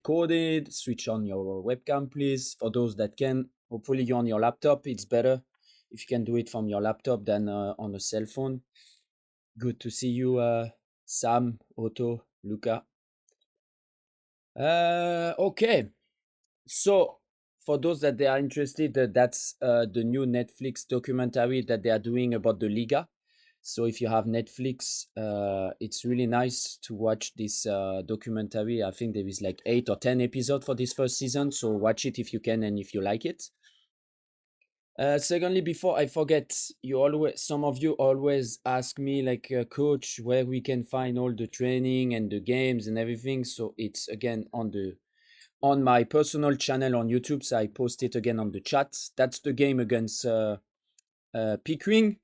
recorded. Switch on your webcam, please. For those that can, hopefully you're on your laptop. It's better if you can do it from your laptop than on a cell phone. Good to see you, Sam, Otto, Luca. Okay. So, for those that they are interested, that's the new Netflix documentary that they are doing about the Liga. So, if you have Netflix, it's really nice to watch this documentary. I think there is like 8 or 10 episodes for this first season. So, watch it if you can and if you like it. Secondly, before I forget, some of you always ask me like, coach, where we can find all the training and the games and everything. So it's again on my personal channel on YouTube. So I post it again on the chat. That's the game against Pickering.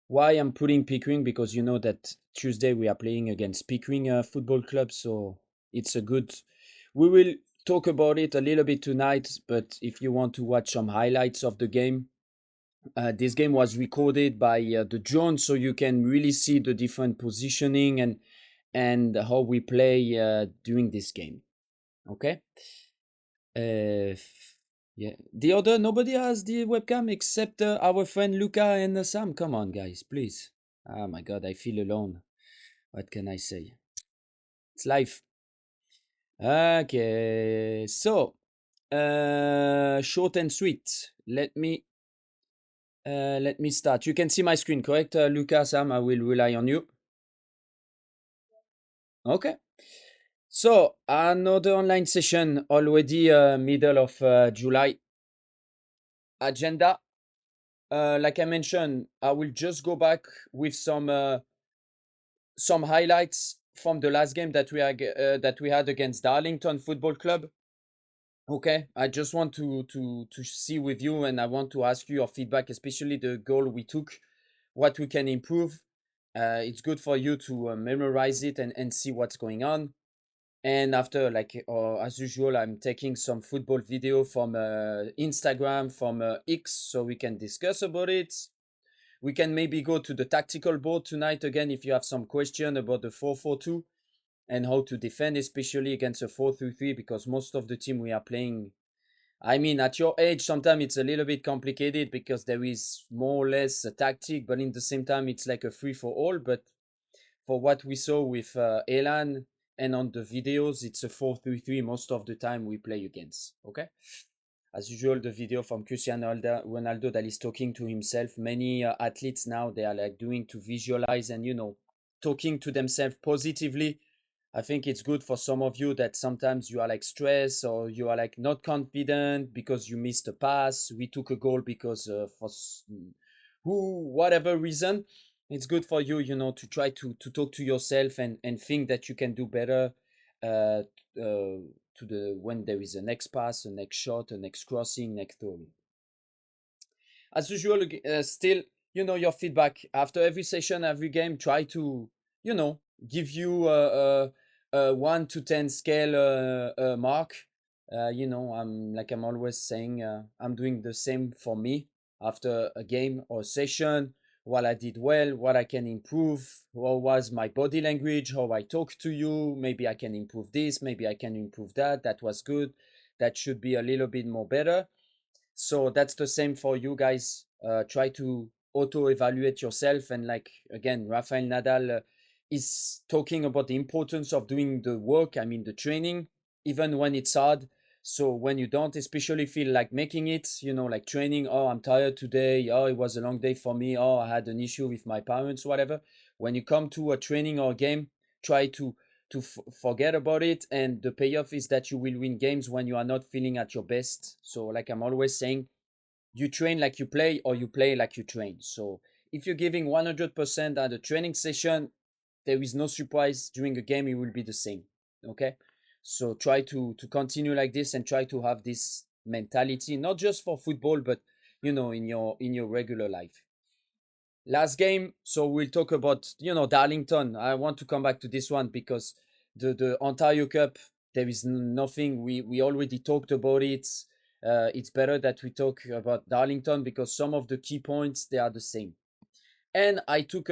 Why I'm putting Pickering? Because you know that Tuesday we are playing against Pickering Football Club. So it's a good. We will talk about it a little bit tonight. But if you want to watch some highlights of the game, this game was recorded by the drone, so you can really see the different positioning and how we play during this game. Okay. Yeah. The other nobody has the webcam except our friend Luca and Sam. Come on, guys, please. Oh my God, I feel alone. What can I say? It's life. Okay, so short and sweet. Let me start. You can see my screen, correct, Luca, Sam? I will rely on you. Okay. So another online session already middle of July. Agenda. Like I mentioned, I will just go back with some highlights from the last game that we had against Darlington Football Club. Okay, I just want to see with you, and I want to ask you your feedback, especially the goal we took, what we can improve. It's good for you to memorize it and see what's going on. And after, like as usual, I'm taking some football video from Instagram, from X, so we can discuss about it. We can maybe go to the tactical board tonight again if you have some question about the 4-4-2 and how to defend, especially against a 4-3-3, because most of the team we are playing, I mean, at your age, sometimes it's a little bit complicated because there is more or less a tactic, but in the same time, it's like a free for all. But for what we saw with Elan and on the videos, it's a 4-3-3 most of the time we play against. Okay. As usual, the video from Cristiano Ronaldo that is talking to himself. Many athletes now, they are like doing to visualize and, talking to themselves positively. I think it's good for some of you that sometimes you are like stressed or you are like not confident because you missed a pass. We took a goal because whatever reason. It's good for you, to try to talk to yourself and think that you can do better uh, to the when there is a next pass, a next shot, a next crossing, next throw. As usual, still, your feedback after every session, every game. Try to, give you a 1 to 10 scale mark. I'm always saying, I'm doing the same for me after a game or session. What I did well, what I can improve, what was my body language, how I talk to you. Maybe I can improve this, maybe I can improve that. That was good. That should be a little bit more better. So that's the same for you guys. Try to auto evaluate yourself. And like, again, Rafael Nadal is talking about the importance of doing the work, I mean, the training, even when it's hard. So when you don't especially feel like making it, like training, oh, I'm tired today. Oh, it was a long day for me. Oh, I had an issue with my parents, whatever. When you come to a training or a game, try to forget about it, and the payoff is that you will win games when you are not feeling at your best. So like I'm always saying, you train like you play or you play like you train. So if you're giving 100% at a training session, there is no surprise during a game it will be the same. Okay, so try to continue like this and try to have this mentality, not just for football, but in your regular life. Last game, so we'll talk about Darlington. I want to come back to this one because the Ontario Cup, there is nothing. We already talked about it. It's better that we talk about Darlington because some of the key points, they are the same. And I took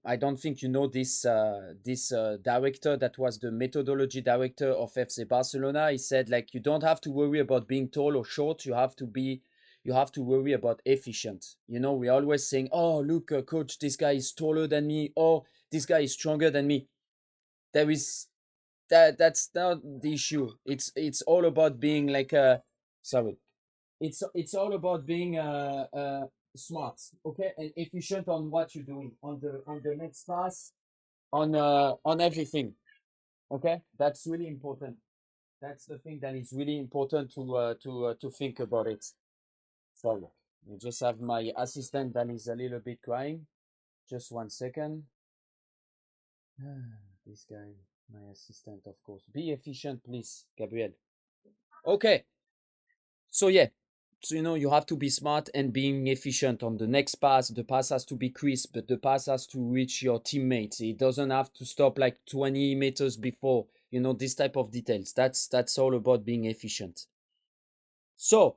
I don't think you know this director that was the methodology director of FC Barcelona. He said like you don't have to worry about being tall or short. You have to worry about efficient. You know, we're always saying, oh look, coach, this guy is taller than me. Oh, this guy is stronger than me. There is that's not the issue. It's all about being like a sorry. It's all about being smart, okay, and efficient on what you're doing on the next pass, on everything, okay. That's really important. That's the thing that is really important to think about it. Sorry, I just have my assistant that is a little bit crying. Just 1 second. This guy, my assistant, of course. Be efficient, please, Gabriel. Okay. So yeah, so you know you have to be smart and being efficient on the next pass. The pass has to be crisp, but the pass has to reach your teammates. It doesn't have to stop like 20 meters before. You know, this type of details. That's all about being efficient. So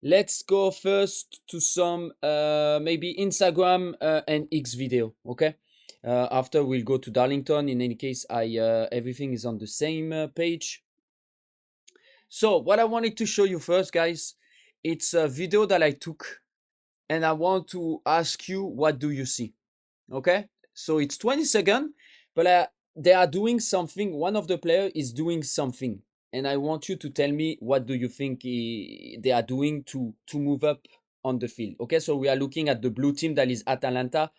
let's go first to some maybe Instagram and X video. Okay. After we'll go to Darlington. In any case, I everything is on the same page. So what I wanted to show you first, guys, it's a video that I took, and I want to ask you, what do you see? Okay, so it's 20 seconds, but they are doing something. One of the players is doing something, and I want you to tell me what do you think they are doing to move up on the field. Okay, so we are looking at the blue team, that is Atalanta,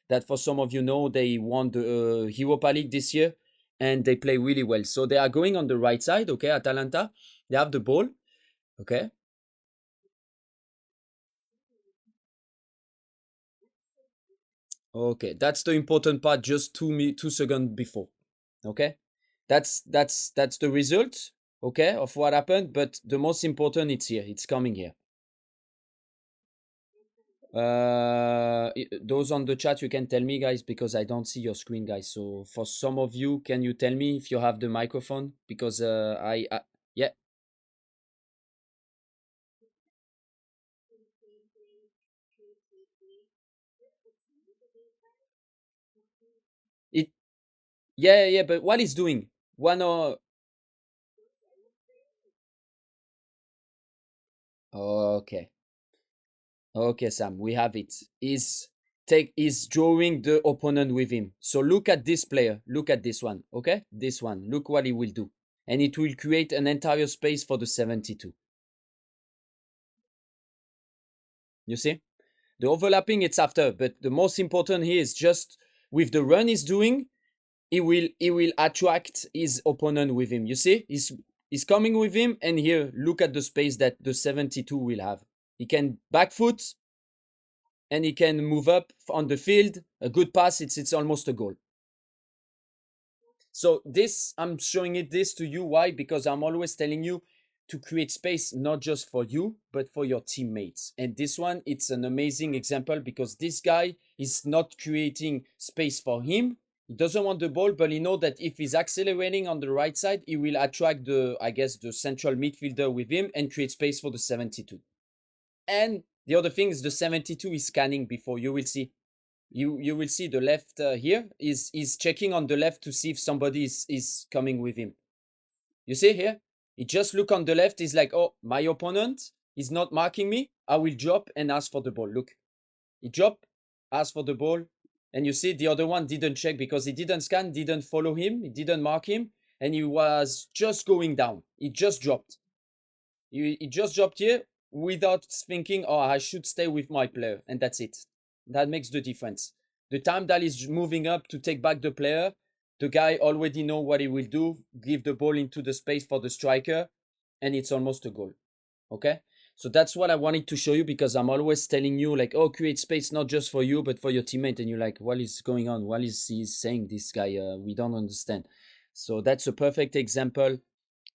that for some of you know, they won the Europa League this year, and they play really well. So they are going on the right side. Okay, Atalanta, they have the ball. Okay, okay, that's the important part. Just 2 seconds before. Okay, that's the result. Okay, of what happened. But the most important, it's here. It's coming here. Those on the chat, you can tell me, guys, because I don't see your screen, guys. So for some of you, can you tell me if you have the microphone? Because yeah. It yeah, but what is doing? One or okay. Okay, Sam, we have it. Is drawing the opponent with him. So look at this player. Look at this one. Okay, this one. Look what he will do, and it will create an entire space for the 72. You see, the overlapping it's after, but the most important here is just with the run he's doing, he will attract his opponent with him. You see, he's coming with him, and here look at the space that the 72 will have. He can back foot, and he can move up on the field. A good pass, it's almost a goal. So this, I'm showing it this to you. Why? Because I'm always telling you to create space, not just for you, but for your teammates. And this one, it's an amazing example because this guy is not creating space for him. He doesn't want the ball, but he knows that if he's accelerating on the right side, he will attract the central midfielder with him and create space for the 72. And the other thing is the 72 is scanning before. You will see. You will see the left here is checking on the left to see if somebody is coming with him. You see here? He just look on the left. He's like, oh, my opponent is not marking me. I will drop and ask for the ball. Look, he dropped, asked for the ball. And you see the other one didn't check because he didn't scan, didn't follow him, he didn't mark him. And he was just going down. He just dropped. He just dropped here without thinking, oh, I should stay with my player. And that's it. That makes the difference. The time that is moving up to take back the player, the guy already know what he will do, give the ball into the space for the striker, and it's almost a goal. Okay? So that's what I wanted to show you because I'm always telling you like, oh, create space not just for you, but for your teammate. And you're like, what is going on? What is he saying, this guy? We don't understand. So that's a perfect example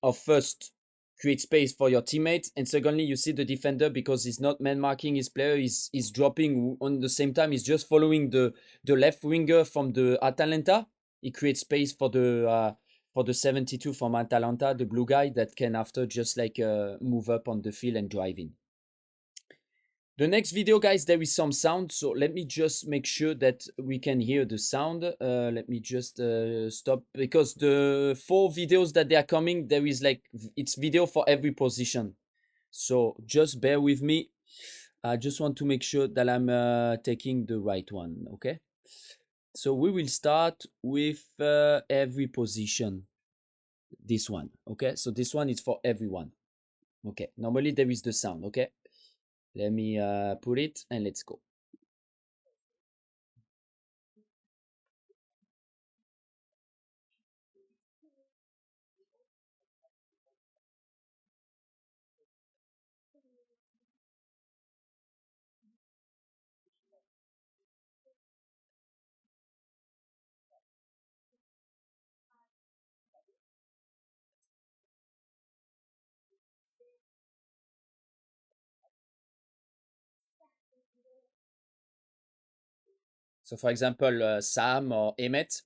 of first, create space for your teammates, and secondly, you see the defender because he's not man marking his player, he's dropping on the same time, he's just following the left winger from the Atalanta. He creates space for the 72 from Atalanta, the blue guy that can after just like move up on the field and drive in. The next video, guys, there is some sound. So let me just make sure that we can hear the sound. Let me just stop, because the 4 videos that they are coming, there is like, it's video for every position. So just bear with me. I just want to make sure that I'm taking the right one. Okay. So we will start with every position. This one. Okay. So this one is for everyone. Okay. Normally there is the sound. Okay. Let me put it and let's go. So for example, Sam or Emmett.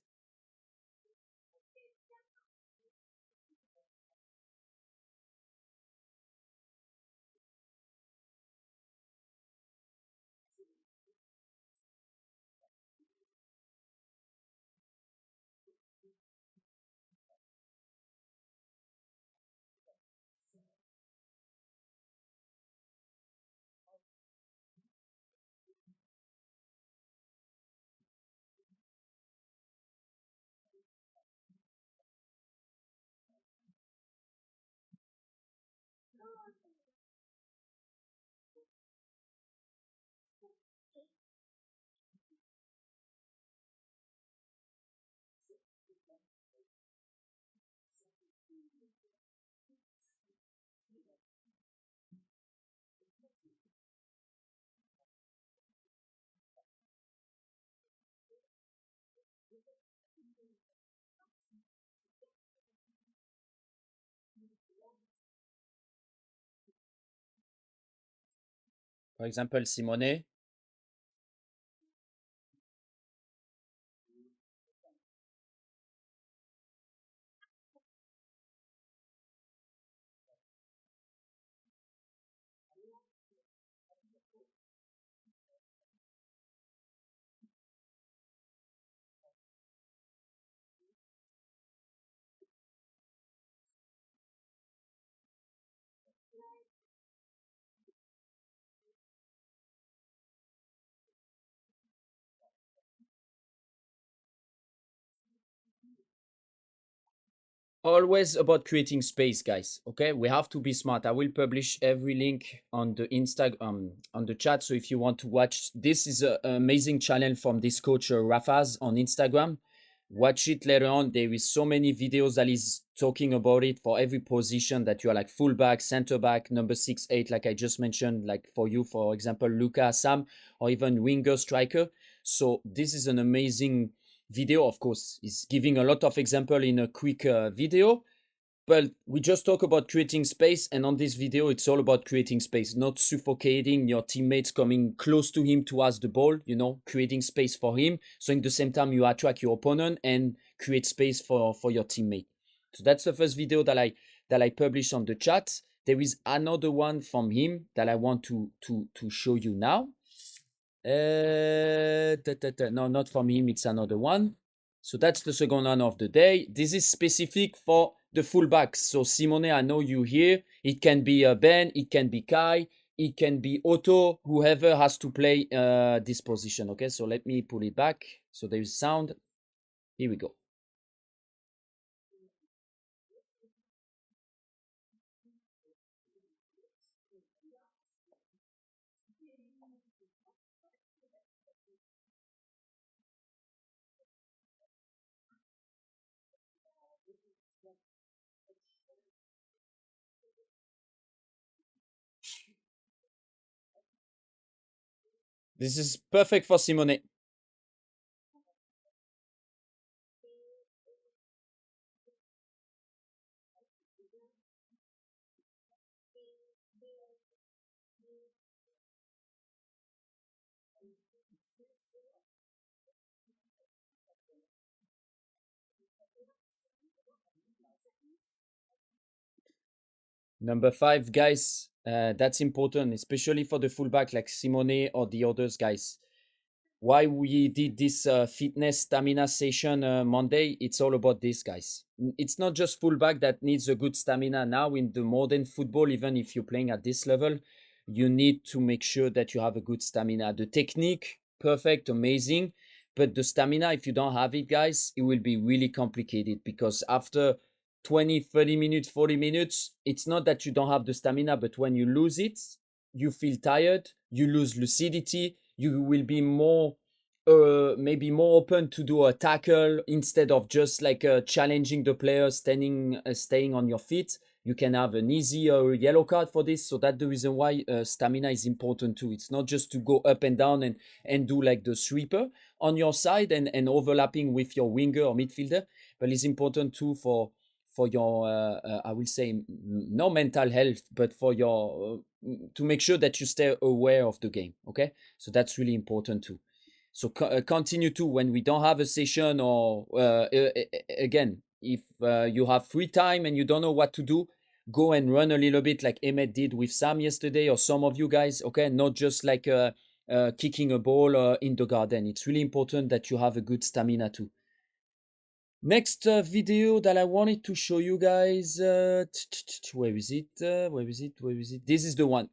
For example, Simone. Always about creating space, guys. Okay, we have to be smart. I will publish every link on the Instagram, on the chat. So if you want to watch, this is an amazing channel from this coach Rafaz on Instagram. Watch it later on. There is so many videos that is talking about it for every position that you are, like fullback, center back, number 6, 8, like I just mentioned, like for you, for example, Luca, Sam, or even winger, striker. So this is an amazing video. Of course, is giving a lot of example in a quick video, but we just talk about creating space, and on this video it's all about creating space, not suffocating your teammates coming close to him to ask the ball, you know, creating space for him, so in the same time you attract your opponent and create space for your teammate. So that's the first video that I published on the chat. There is another one from him that I want to show you now. No, not from him. It's another one. So that's the second one of the day. This is specific for the fullbacks. So Simone, I know you here. It can be Ben, it can be Kai, it can be Otto, whoever has to play this position. Okay, so let me pull it back. So there is sound. Here we go. This is perfect for Simone. Number 5, guys. That's important, especially for the fullback like Simone or the others guys. Why we did this fitness stamina session Monday, it's all about this, guys. It's not just fullback that needs a good stamina now in the modern football. Even if you're playing at this level, you need to make sure that you have a good stamina. The technique, perfect, amazing, but the stamina, if you don't have it, guys, it will be really complicated, because after 20, 30 minutes, 40 minutes, it's not that you don't have the stamina, but when you lose it, you feel tired, you lose lucidity, you will be more maybe more open to do a tackle instead of just like challenging the player, staying on your feet. You can have an easy yellow card for this. So that's the reason why stamina is important too. It's not just to go up and down and do like the sweeper on your side and overlapping with your winger or midfielder, but it's important too for your I will say no mental health, but for your to make sure that you stay aware of the game. Okay, so that's really important too. So continue to, when we don't have a session, or again, if you have free time and you don't know what to do, go and run a little bit like Emmett did with Sam yesterday, or some of you guys. Okay, not just like kicking a ball in the garden. It's really important that you have a good stamina too. Next video that I wanted to show you guys, where is it? Where is it? Where is it? This is the one.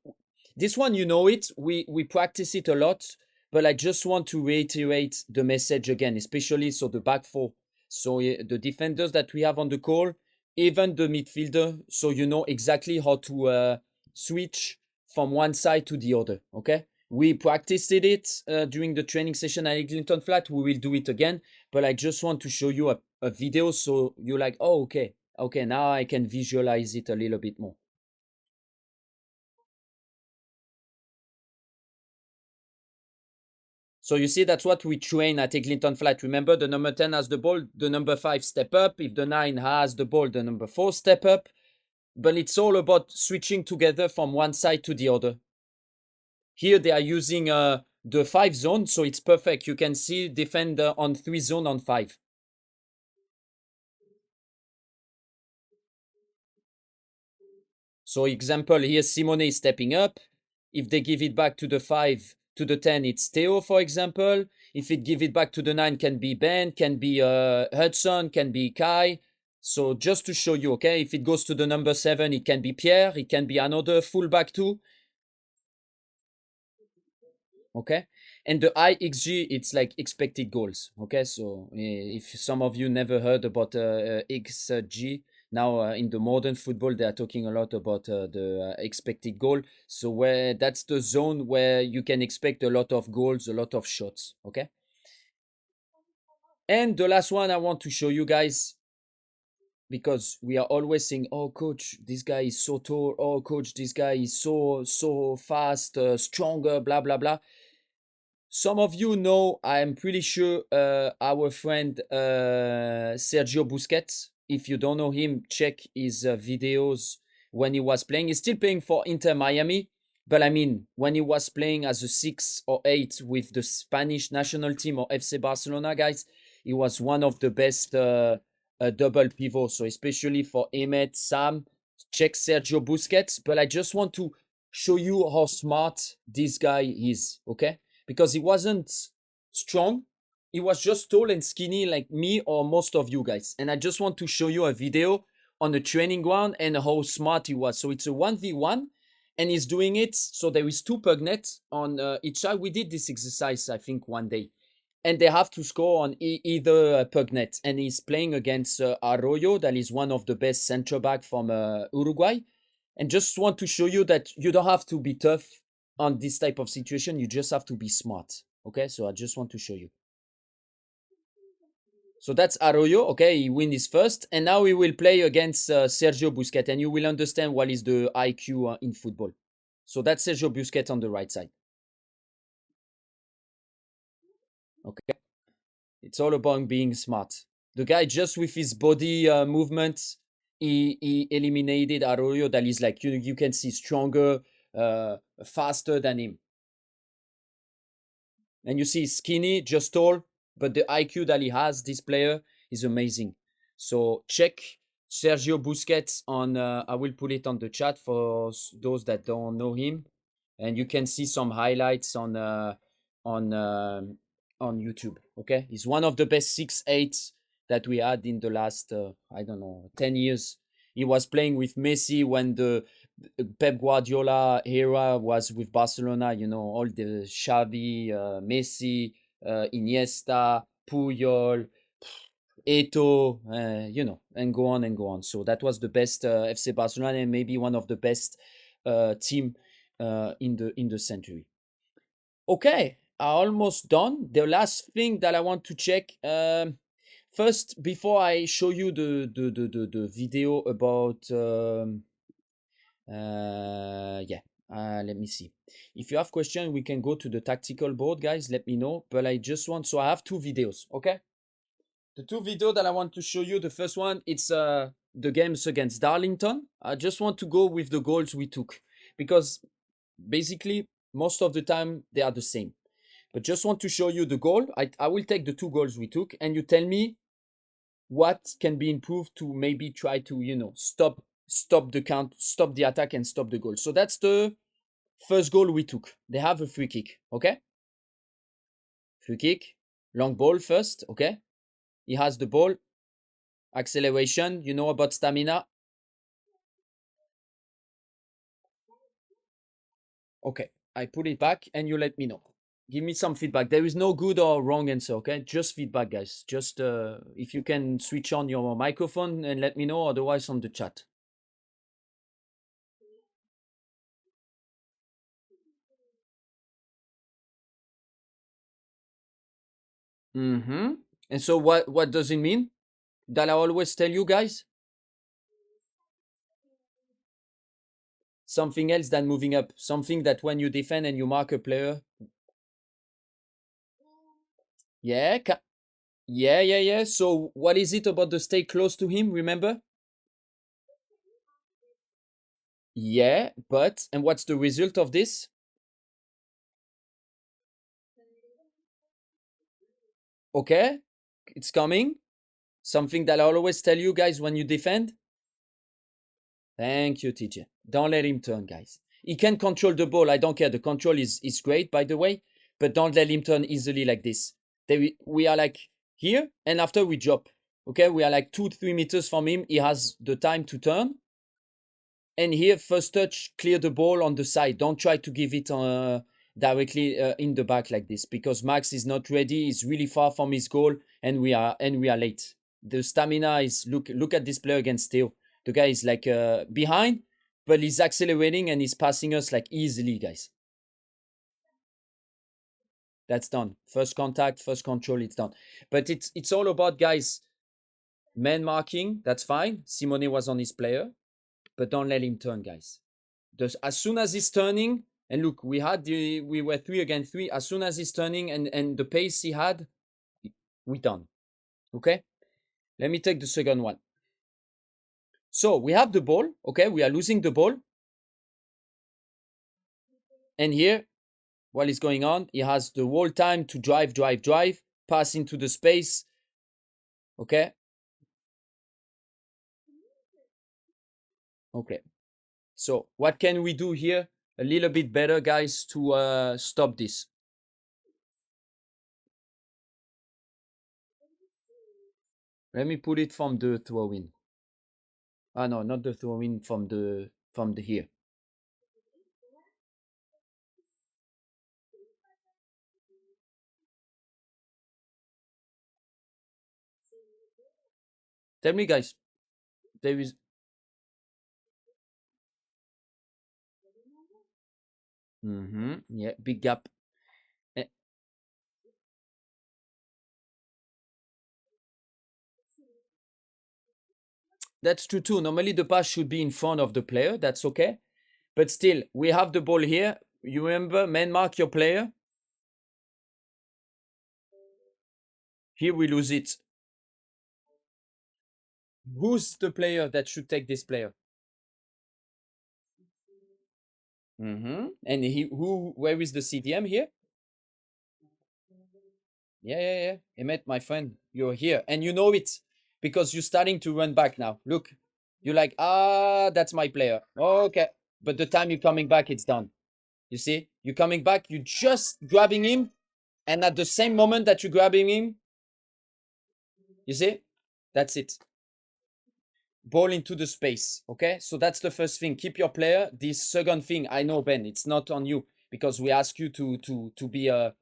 This one, you know it. We practice it a lot, but I just want to reiterate the message again, especially so the back four. So the defenders that we have on the call, even the midfielder, so you know exactly how to switch from one side to the other. Okay, we practiced it during the training session at Eglinton Flat. We will do it again, but I just want to show you a video so you're like, oh, okay, now I can visualize it a little bit more. So you see, that's what we train at Eglinton Flat. Remember, the number 10 has the ball, the number 5 step up. If the 9 has the ball, the number 4 step up. But it's all about switching together from one side to the other. Here they are using the 5 zone, so it's perfect. You can see defender on 3 zone on 5. So example, here Simone is stepping up. If they give it back to the 5, to the 10, it's Theo, for example. If it give it back to the 9, can be Ben, can be Hudson, can be Kai. So just to show you, okay, if it goes to the number 7, it can be Pierre, it can be another fullback too. Okay, and the IXG, it's like expected goals. Okay, so if some of you never heard about XG, now in the modern football they are talking a lot about the expected goal. So where that's the zone where you can expect a lot of goals, a lot of shots. Okay, and the last one I want to show you guys, because we are always saying, oh coach, this guy is so tall, oh coach, this guy is so fast, stronger, blah blah blah. Some of you know, I'm pretty sure, our friend Sergio Busquets. If you don't know him, check his videos when he was playing. He's still playing for Inter Miami, but I mean, when he was playing as a 6 or 8 with the Spanish national team or FC Barcelona, guys, he was one of the best double pivots. So especially for Emmett, Sam, check Sergio Busquets. But I just want to show you how smart this guy is, okay? Because he wasn't strong. He was just tall and skinny like me or most of you guys. And I just want to show you a video on the training ground and how smart he was. So it's a 1v1 and he's doing it. So there is 2 pugnets on each side. We did this exercise, I think, one day. And they have to score on either pugnet. And he's playing against Arroyo, that is one of the best center back from Uruguay. And just want to show you that you don't have to be tough on this type of situation. You just have to be smart. Okay, so I just want to show you. So that's Arroyo. Okay, he win his first, and now we will play against Sergio Busquets, and you will understand what is the IQ in football. So that's Sergio Busquets on the right side. Okay, it's all about being smart. The guy, just with his body movement, he eliminated Arroyo, that is like, you can see, stronger, faster than him. And you see, skinny, just tall, but the IQ that he has, this player, is amazing. So check Sergio Busquets on. I will put it on the chat for those that don't know him, and you can see some highlights on on YouTube. Okay, he's one of the best 6'8" that we had in the last I don't know 10 years. He was playing with Messi when the Pep Guardiola era was with Barcelona. You know, all the Xavi, Messi, Iniesta, Puyol, Eto, you know, and go on and go on. So that was the best FC Barcelona and maybe one of the best team in the century. Okay, almost done. The last thing that I want to check first before I show you the video about yeah. Let me see. If you have questions, we can go to the tactical board, guys. Let me know. But I just want, so I have two videos. Okay. The two videos that I want to show you. The first one, it's the games against Darlington. I just want to go with the goals we took because basically most of the time they are the same. But just want to show you the goal. I will take the two goals we took, and you tell me what can be improved to maybe try to, you know, stop the count, stop the attack, and stop the goal. So that's the first goal we took. They have a free kick. Okay, free kick, long ball first. Okay, he has the ball, acceleration. You know about stamina. Okay, I put it back, and you let me know. Give me some feedback. There is no good or wrong answer. Okay, just feedback, guys. Just if you can switch on your microphone and let me know. Otherwise, on the chat. Mm-hmm. And so what does it mean? That I always tell you guys? Something else than moving up. Something that when you defend and you mark a player. Yeah. Yeah. So what is it about the stay close to him? Remember? Yeah, but and what's the result of this? Okay, it's coming. Something that I always tell you guys when you defend. Thank you, TJ. Don't let him turn, guys. He can control the ball. I don't care. The control is great, by the way, but don't let him turn easily like this. We are like here, and after we drop. Okay, we are like 2-3 meters from him. He has the time to turn. And here, first touch, clear the ball on the side. Don't try to give it directly in the back like this because Max is not ready. He's really far from his goal, and we are late. The stamina is look at this player against Theo. The guy is like behind, but he's accelerating and he's passing us like easily, guys. That's done. First contact, first control, it's done. But it's all about, guys, man marking. That's fine. Simone was on his player, but don't let him turn, guys. As soon as he's turning, and look, we were 3 against 3. As soon as he's turning and the pace he had, we done. Okay, let me take the second one. So we have the ball. Okay, we are losing the ball, and here, what is going on? He has the whole time to drive, pass into the space. Okay. Okay. So what can we do here? A little bit better, guys, to stop this. Let me put it from the throw-in. Ah, no, not the throw-in, from the here. Tell me, guys, there is. Yeah, big gap. Eh, That's true too. Normally the pass should be in front of the player. That's okay. But still, we have the ball here. You remember, man mark your player. Here we lose it. Who's the player that should take this player? And where is the CDM here? Yeah. Emmett, my friend, you're here. And you know it because you're starting to run back now. Look, You're like, ah, that's my player. Okay. But the time you're coming back, it's done. You see, you're coming back, you're just grabbing him. And at the same moment that you're grabbing him, you see, that's it. Ball into the space. Okay. So that's the first thing. Keep your player. This second thing, I know, Ben, it's not on you because we ask you to be a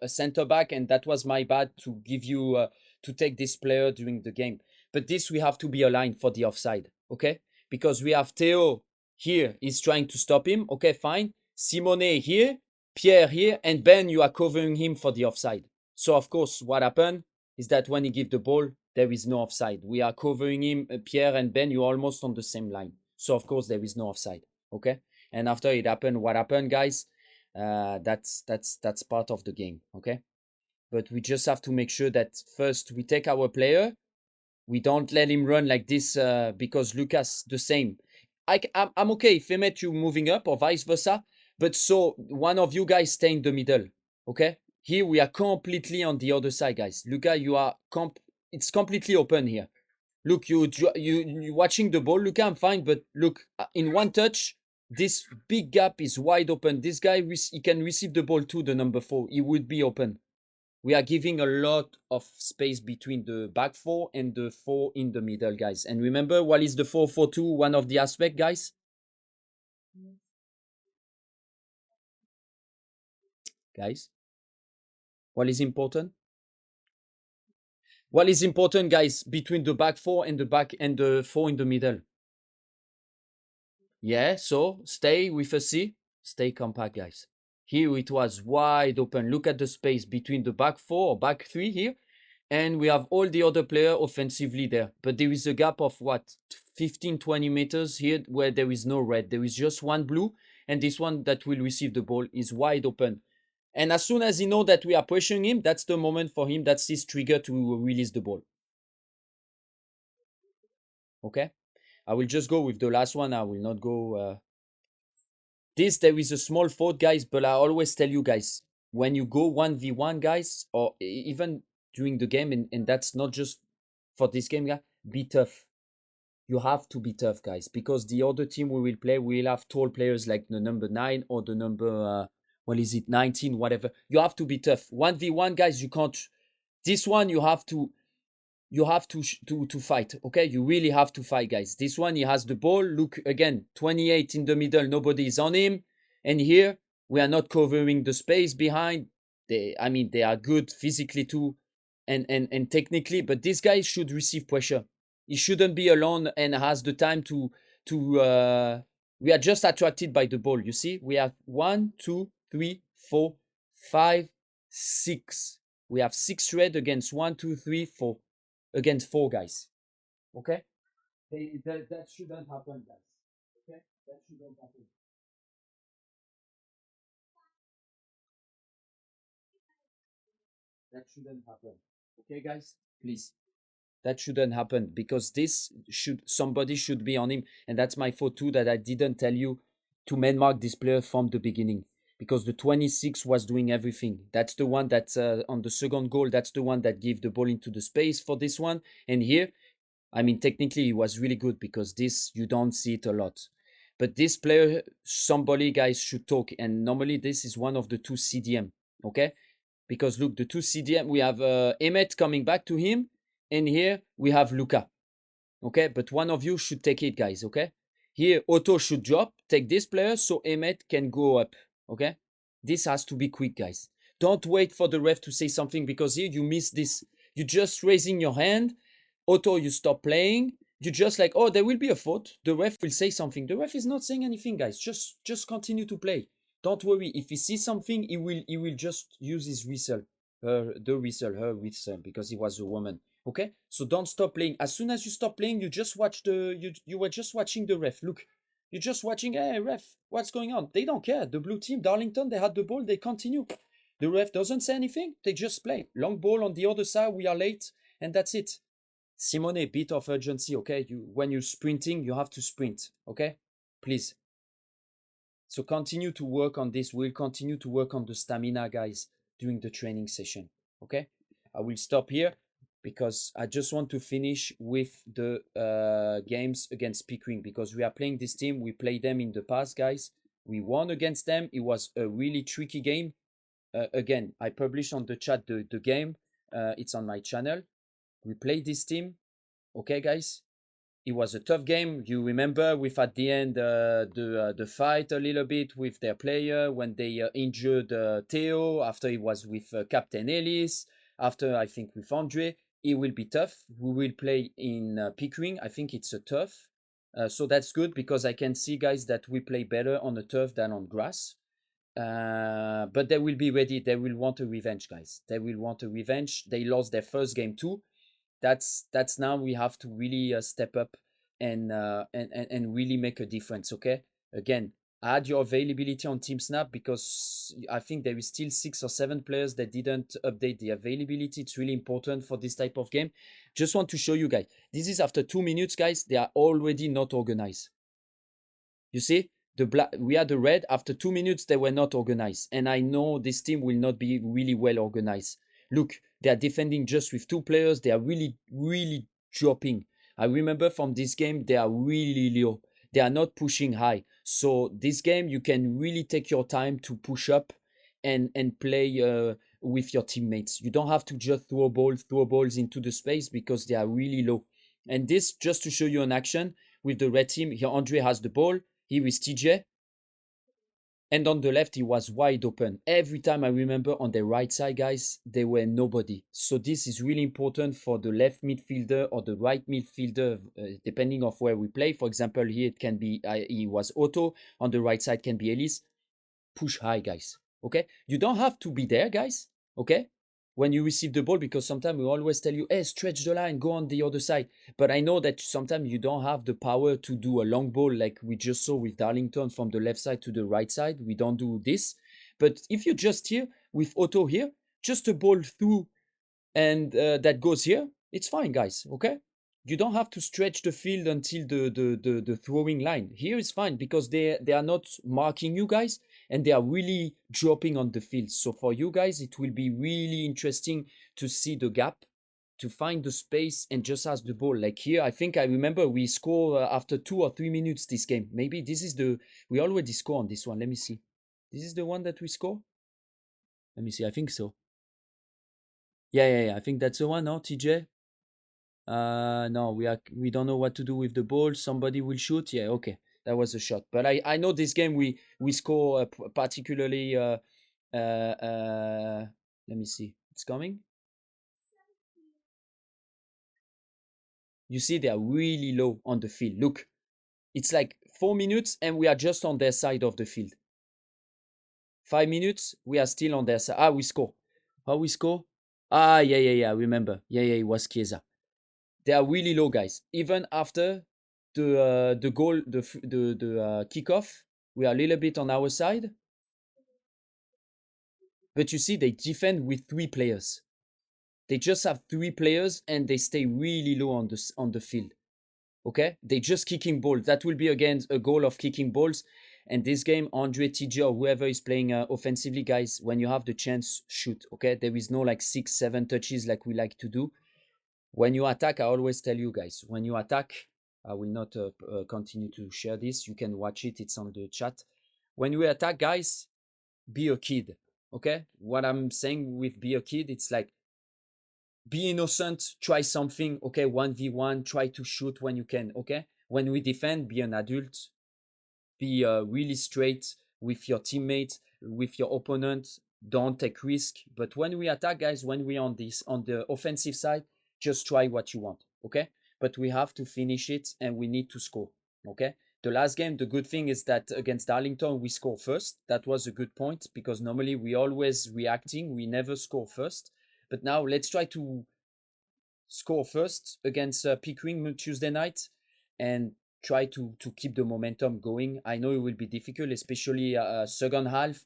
center back, and that was my bad to give you to take this player during the game. But this we have to be aligned for the offside, okay? Because we have Theo here, he's trying to stop him. Okay, fine. Simone here, Pierre here, and Ben, you are covering him for the offside. So of course, what happened is that when he give the ball, there is no offside. We are covering him, Pierre and Ben. You're almost on the same line. So of course, there is no offside. Okay. And after it happened, what happened, guys? That's part of the game. Okay, but we just have to make sure that first we take our player, we don't let him run like this because Lucas the same. I'm okay if Emmet you moving up or vice versa, but so one of you guys stay in the middle. Okay, here we are completely on the other side, guys. Luca, you are it's completely open here. Look, you watching the ball, Luca. I'm fine, but look, in one touch, this big gap is wide open. This guy, he can receive the ball to the number 4. He would be open. We are giving a lot of space between the back 4 and the 4 in the middle, guys. And remember, what is the 4-4-2? One of the aspect, guys. Guys, what is important? What is important, guys, between the back 4 and the 4 in the middle? Yeah, so stay with a C. Stay compact, guys. Here it was wide open. Look at the space between the back 4 or back 3 here. And we have all the other player offensively there. But there is a gap of what? 15, 20 meters here where there is no red. There is just one blue. And this one that will receive the ball is wide open. And as soon as he know that we are pressuring him, that's the moment for him. That's his trigger to release the ball. Okay? I will just go with the last one. I will not go... there is a small fault, guys, but I always tell you guys, when you go 1v1, guys, or even during the game, and that's not just for this game, guys, be tough. You have to be tough, guys, because the other team we will play will have tall players like the number 9 or the number, 19, whatever. You have to be tough. 1v1, guys, you can't. This one, you have to fight. Okay, you really have to fight, guys. This one, he has the ball. Look again, 28 in the middle, nobody is on him. And here we are not covering the space behind. They are good physically too, and technically, but this guy should receive pressure. He shouldn't be alone and has the time to we are just attracted by the ball. You see, we have 1, 2, 3, 4, 5, 6. We have 6 red against 1, 2, 3, 4 against 4 guys. Okay? That shouldn't happen, guys. Okay? That shouldn't happen. That shouldn't happen. Okay, guys? Please. That shouldn't happen because somebody should be on him. And that's my fault too that I didn't tell you to man mark this player from the beginning. Because the 26 was doing everything. That's the one that on the second goal, that's the one that gave the ball into the space for this one. And here, technically, he was really good because this, you don't see it a lot. But this player, somebody, guys, should talk. And normally, this is one of the 2 CDM. Okay? Because look, the 2 CDM, we have Emmet coming back to him. And here we have Luca. Okay? But one of you should take it, guys. Okay? Here, Otto should drop, take this player so Emmet can go up. Okay? This has to be quick, guys. Don't wait for the ref to say something because here you miss this. You're just raising your hand. Otto, you stop playing. You just like, oh, there will be a fault. The ref will say something. The ref is not saying anything, guys. Just continue to play. Don't worry. If he sees something, he will just use his whistle, her whistle, because he was a woman. Okay, so don't stop playing. As soon as you stop playing, you just watch you were just watching the ref. Look, you're just watching. Hey, ref, what's going on? They don't care. The blue team, Darlington, they had the ball. They continue. The ref doesn't say anything. They just play. Long ball on the other side. We are late, and that's it. Simone, a bit of urgency, okay? When you're sprinting, you have to sprint, okay? Please. So continue to work on this. We'll continue to work on the stamina, guys, during the training session, okay? I will stop here. because I just want to finish with the games against Pickering, because we are playing this team. We played them in the past, guys. We won against them. It was a really tricky game. Again, I published on the chat the game. It's on my channel. We played this team. Okay, guys. It was a tough game. You remember with at the end the fight a little bit with their player when they injured Theo after he was with Captain Ellis. After I think with Andre, it will be tough. We will play in Pickering. I think it's a tough. So that's good because I can see, guys, that we play better on the turf than on grass. But they will be ready. They will want a revenge, guys. They will want a revenge. They lost their first game too. That's now we have to really step up and really make a difference. Okay, again, add your availability on Team Snap, because I think there is still 6 or 7 players that didn't update the availability. It's really important for this type of game. Just want to show you guys, this is after 2 minutes, guys. They are already not organized. You see, the black, we had the red. After 2 minutes, they were not organized, and I know this team will not be really well organized. Look, they are defending just with 2 players. They are really, really dropping. I remember from this game, they are really low. They are not pushing high. So this game, you can really take your time to push up and play with your teammates. You don't have to just throw balls into the space because they are really low. And this, just to show you an action with the red team. Here, Andre has the ball. Here is TJ. And on the left, he was wide open. Every time I remember on the right side, guys, there were nobody. So this is really important for the left midfielder or the right midfielder, depending of where we play. For example, here it can be, he was Otto. On the right side can be Elise. Push high, guys. Okay? You don't have to be there, guys. Okay? When you receive the ball, because sometimes we always tell you, hey, stretch the line, go on the other side. But I know that sometimes you don't have the power to do a long ball like we just saw with Darlington from the left side to the right side. We don't do this. But if you're just here with Otto here, just a ball through and that goes here, it's fine, guys. Okay? You don't have to stretch the field until the throwing line. Here is fine because they are not marking you guys, and they are really dropping on the field. So for you guys, it will be really interesting to see the gap, to find the space and just ask the ball. Like here, I think I remember we score after 2 or 3 minutes this game. Maybe this is we already score on this one. Let me see. This is the one that we score? Let me see. I think so. Yeah. I think that's the one, no, TJ? No, we don't know what to do with the ball. Somebody will shoot. Yeah, okay, that was a shot. But I know this game we score particularly. Let me see. It's coming. You see, they are really low on the field. Look, it's like 4 minutes and we are just on their side of the field. 5 minutes, we are still on their side. Ah, we score. How we score? Ah, yeah. I remember. Yeah, it was Chiesa. They are really low, guys. Even after the goal, the kickoff, we are a little bit on our side. But you see, they defend with 3 players. They just have 3 players and they stay really low on the field. Okay, they just kicking balls. That will be again a goal of kicking balls. And this game, Andre, TJ, or whoever is playing offensively, guys, when you have the chance, shoot. Okay, there is no like 6, 7 touches like we like to do. When you attack, I always tell you guys, when you attack, I will not continue to share this. You can watch it. It's on the chat. When you attack, guys, be a kid. Okay, what I'm saying with be a kid, it's like be innocent, try something. Okay, 1v1, try to shoot when you can. Okay, when we defend, be an adult, be really straight with your teammates, with your opponent. Don't take risk. But when we attack, guys, when we on the offensive side, just try what you want. Okay, but we have to finish it and we need to score. Okay, the last game, the good thing is that against Darlington we score first. That was a good point because normally we always reacting, we never score first. But now let's try to score first against Pickering Tuesday night and try to keep the momentum going. I know it will be difficult, especially second half.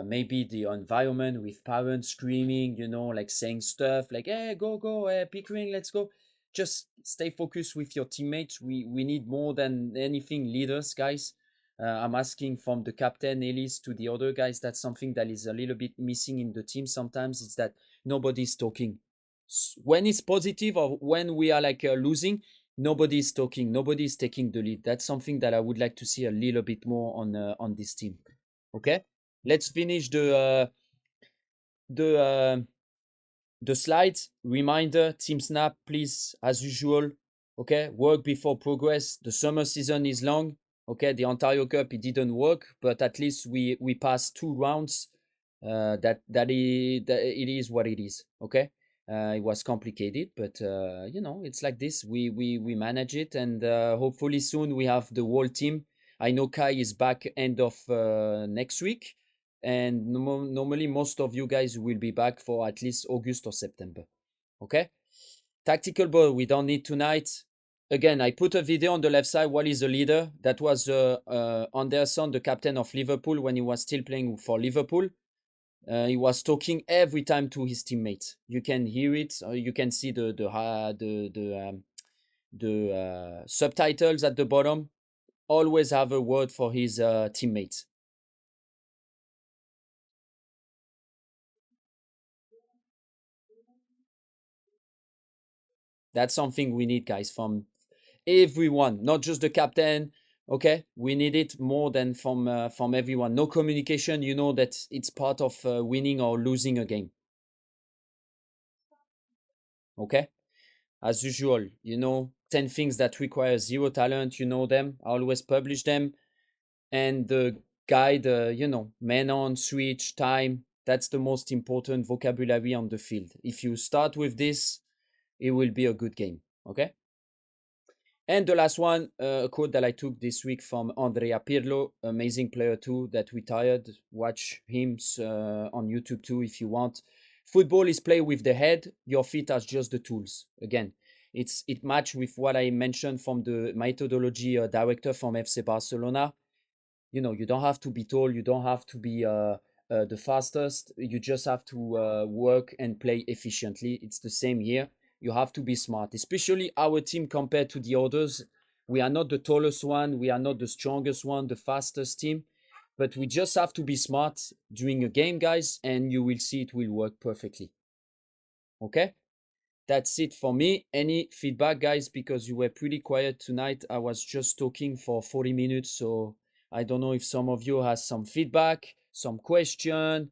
Maybe the environment with parents screaming, like saying stuff like, hey, go, hey, Pickering, let's go. Just stay focused with your teammates. We need more than anything leaders, guys. I'm asking from the captain, Ellis, to the other guys. That's something that is a little bit missing in the team sometimes. It's that nobody's talking. when it's positive or when we are like losing, nobody is talking, nobody is taking the lead. That's something that I would like to see a little bit more on this team. Okay, let's finish the uh, the slides. Reminder, Team Snap, please, as usual. Okay, work before progress. The summer season is long. Okay, the Ontario Cup, it didn't work, but at least we passed 2 rounds. That it is what it is. Okay, it was complicated, but you know, it's like this. We manage it, and hopefully soon we have the whole team. I know Kai is back end of next week, and normally most of you guys will be back for at least August or September. Okay, tactical ball we don't need tonight. Again, I put a video on the left side. What is the leader? That was Anderson, the captain of Liverpool, when he was still playing for Liverpool. He was talking every time to his teammates. You can hear it. You can see the subtitles at the bottom. Always have a word for his teammates. That's something we need, guys, from everyone, not just the captain. Okay, we need it more than from everyone. No communication, you know that it's part of winning or losing a game. Okay, as usual, you know, 10 things that require zero talent. You know them. I always publish them, and the guide, you know, man on, switch, time. That's the most important vocabulary on the field. If you start with this, it will be a good game. Okay. And the last one, a quote that I took this week from Andrea Pirlo, amazing player too, that retired. Watch him on YouTube too if you want. Football is played with the head. Your feet are just the tools. Again, it matched with what I mentioned from the methodology director from FC Barcelona. You know, you don't have to be tall. You don't have to be the fastest. You just have to work and play efficiently. It's the same here. You have to be smart, especially our team compared to the others. We are not the tallest one. We are not the strongest one, the fastest team. But we just have to be smart during a game, guys, and you will see it will work perfectly. Okay? That's it for me. Any feedback, guys? Because you were pretty quiet tonight. I was just talking for 40 minutes, so I don't know if some of you has some feedback, some question.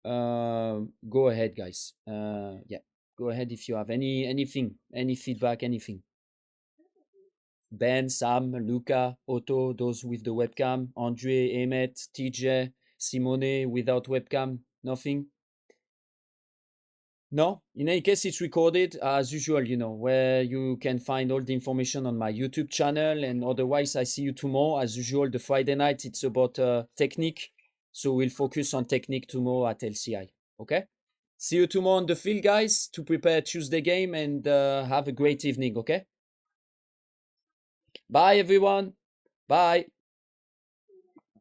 Go ahead, guys. Yeah, go ahead if you have anything, any feedback, anything. Ben, Sam, Luca, Otto, those with the webcam, Andre, Emmet, TJ, Simone without webcam, nothing. No, in any case, it's recorded as usual, you know, where you can find all the information on my YouTube channel. And otherwise, I see you tomorrow. As usual, the Friday night, it's about technique. So we'll focus on technique tomorrow at LCI. Okay? See you tomorrow on the field, guys, to prepare Tuesday game and have a great evening. Okay? Bye, everyone. Bye.